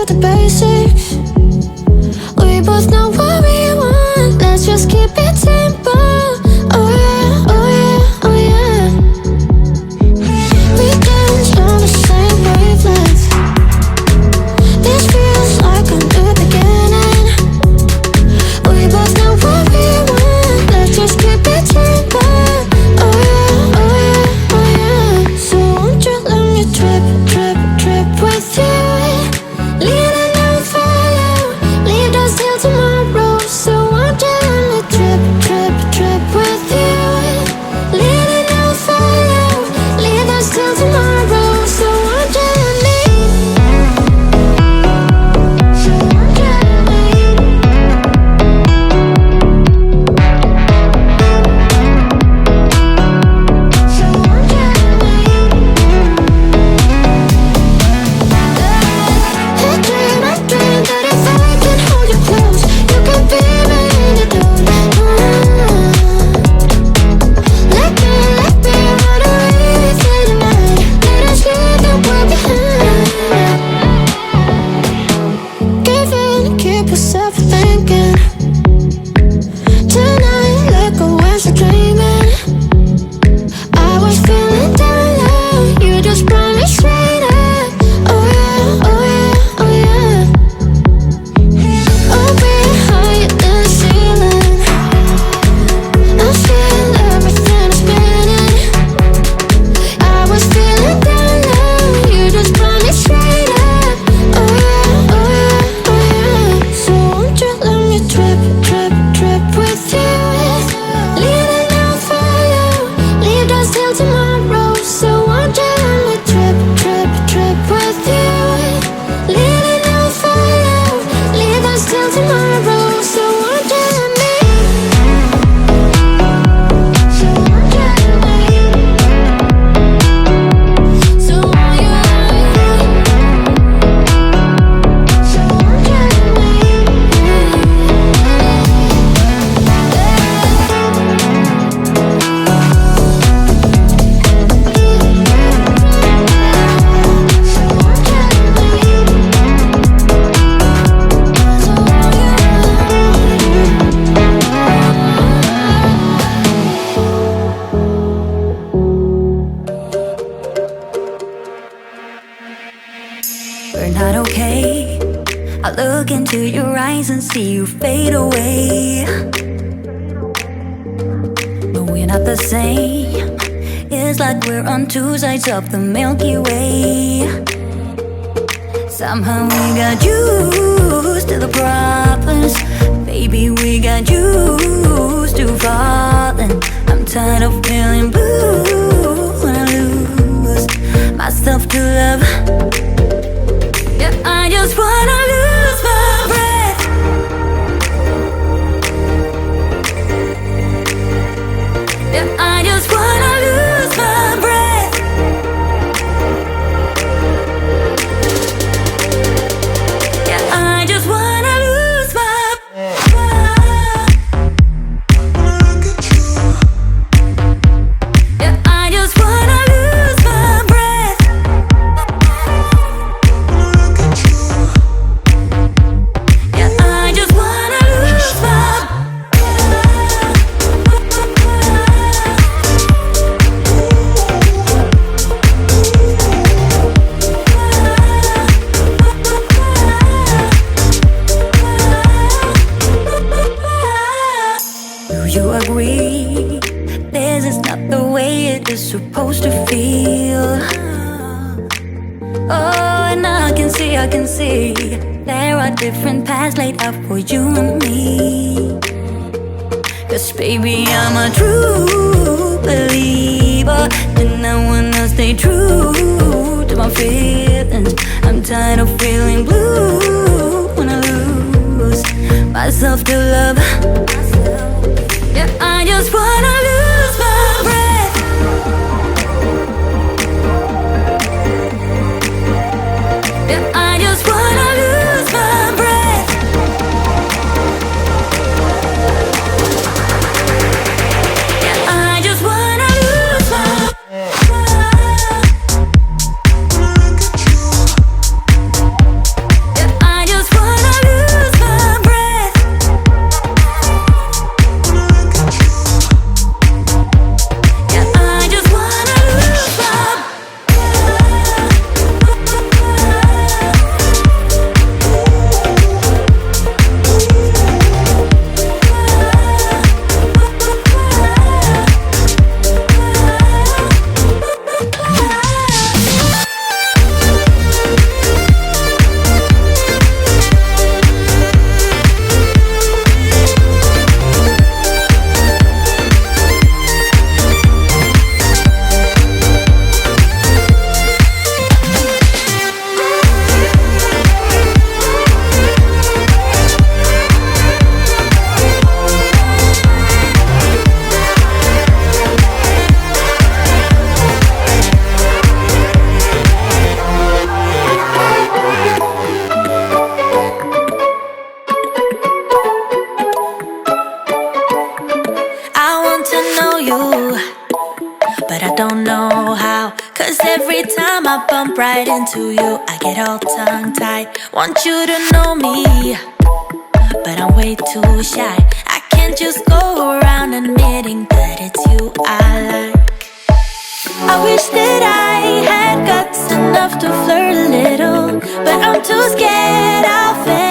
the basics. We both know what we want, let's just keep it simple. Oh yeah, oh yeah, oh yeah. We dance on the same wavelength. This feels like a new beginning. We both know what we want, let's just keep it simple. Oh yeah, oh yeah, oh yeah. So won't you let me trip, trip, trip with you? Leaning down for you, leave us till tomorrow. So won't you let me trip, trip, trip with you? Leaning down for you, leave us till tomorrow. So won't you let me? So won't you let me? So won't you let me? I dream that if I can hold you close, you can be my antidote. Let me run away through the night. Let us leave the world behind. Give in, keep yourself thinking. Tonight, let go as you're dreaming. I was feeling down low, you just brought me straight up. Oh yeah, oh yeah, oh yeah. Oh, we're higher than the ceiling. I feel everything is spinning. I was feeling down low, you just brought me straight up. Oh yeah, oh yeah, oh yeah. So won't you let me trip, trip, trip with you? Leaning down for you, leave us till tomorrow. So won't you let me trip, trip, trip with you? Leaning down for you, leave us till tomorrow. So won't you let me? So won't you let me? So won't you let me? So won't you let me? We're not okay. I look into your eyes and see you fade away. But we're not the same. It's like we're on two sides of the Milky Way. Somehow we got used to the problems. Baby, we got used to falling. I'm tired of feeling blue when I lose myself to love. Yeah, I just wanna lose my breath. Yeah, I just wanna lose my breath. Yeah, I just wanna lose my breath. Yeah, I just wanna lose my breath. Yeah, I just wanna lose my Do you agree? This is not the way it is supposed to feel. Oh, and I can see there are different paths laid out for you and me. 'Cause baby, I'm a true believer, and I wanna stay true to my feelings. I'm tired of feeling blue when I lose myself to love. Yeah, I just wanna lose my breath. Yeah, I just wanna lose my breath. Yeah, I just wanna lose my breath. Yeah, I bump right into you, I get all tongue-tied. Want you to know me, but I'm way too shy. I can't just go around admitting that it's you I like. I wish that I had guts enough to flirt a little, but I'm too scared I'll fail.